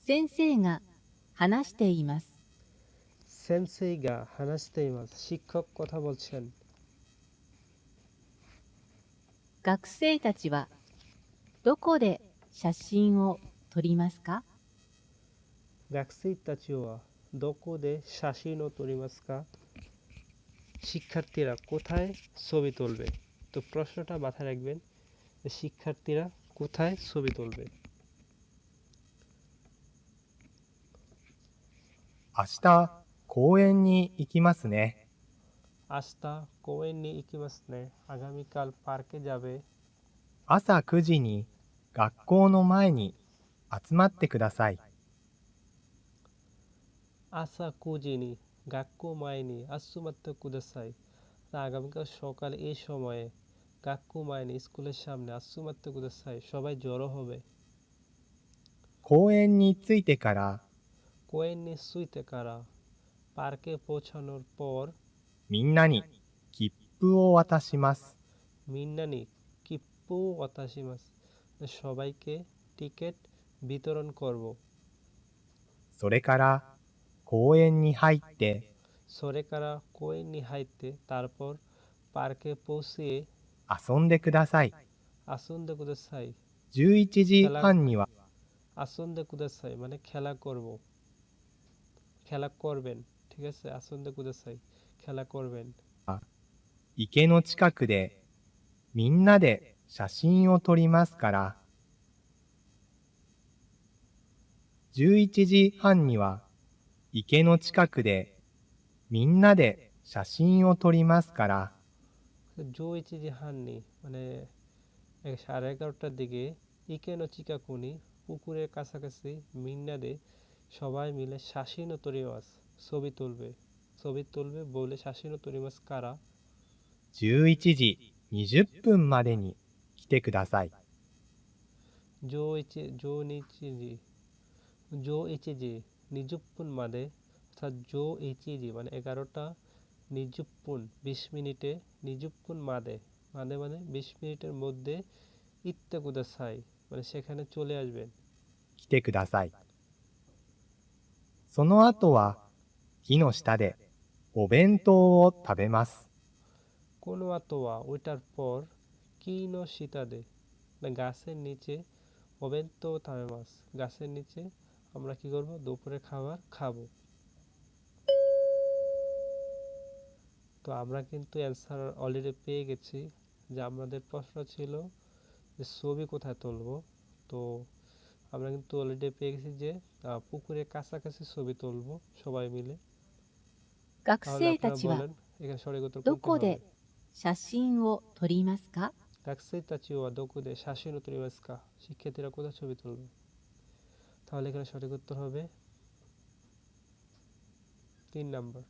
先生が話しています。先生が話しています。শিক্ষক কথা বলছেন। 学生たちはどこで写真を撮りますか？学生たちはどこで写真を撮りますか? শিক্ষার্থীরা কোথায় ছবি তুলবে? তো প্রশ্নটা মাথায় রাখবেন যে শিক্ষার্থীরা কোথায় ছবি তুলবে? 明日、公園に行きますね。 আস্তা কোয়েন নি ইকিমাসনে আগামীকাল পার্কে যাবে। 朝9時に学校の前に集まってください。 আসা কুজিনি গাক্কু মাইনি আসুমাত্তে কুদাসাই। আগামীকাল সকালে এই সময়ে গাক্কু মাইনি স্কুলের সামনে আসুমাত্তে কুদাসাই সবাই জড়ো হবে। 公園に着いてから কোয়েন নি সুইতে কারা পার্কে পৌঁছানোর পর みんなに切符を渡します。 মিন্নানি কিপ্পু ওয়াতাশিমাস সবাইকে টিকিট বিতরণ করব। それから公園に入って সরেকারা কোয়েন নি হাইতে তারপর পার্কে পৌঁছিয়ে 遊んでください。 আসুন্দে কুদাসাই 11時半には আসুন্দে কুদাসাই মানে খেলা করব, খেলা করবেন, ঠিক আছে? আসুন্দে কুদাসাই খেলা করবেন। 池の近くでみんなで写真を撮りますから、11時半には池の近くでみんなで写真を撮りますから、 11時半にমানে 11:30টার দিকে ইকেনো চিকাকুনি পুকুরের কাছাকাছি মিন্নাদে সবাই মিলে শাসিনো তরিমাস ছবি তুলবে, ছবি তুলবে বলে শাসিনো তরিমাস কারা 11時20分までに来てください。 জো ইচিজি নিযুপ্পুন মাদে অর্থাৎ জো ইচিজি মানে 11টা নিযুপ্পুন 20 মিনিটে নিযুপ্পুন মাদে মাদে মানে 20 মিনিটের মধ্যে ইত্তে কুদাসাই মানে সেখানে চলে আসবেন। 来てください。その後は木の下でお弁当を食べます。 কোনো আতোয়া ওইটার পর কিনো সীতাদে না গাছের নিচে ওবেন্তো তামে মাছ গাছের নিচে আমরা কি করব দুপুরে খাবার খাবো। তো আমরা কিন্তু অ্যান্সার অলরেডি পেয়ে গেছি যে আমাদের প্রশ্ন ছিল যে ছবি কোথায় তুলবো। তো আমরা কিন্তু অলরেডি পেয়ে গেছি যে পুকুরের কাছাকাছি ছবি তুলবো সবাই মিলে। 学 তাহলে 生た আপনারা ちは বলেন এখানে সঠিক উত্তর ど কোনটি こ হবে? で写真を撮りますか？ 学生たちはどこで写真を撮りますか? শিক্ষার্থীরা কোথায় ছবি তুলবে? তাহলে এখানে সঠিক উত্তর হবে 3 নাম্বার।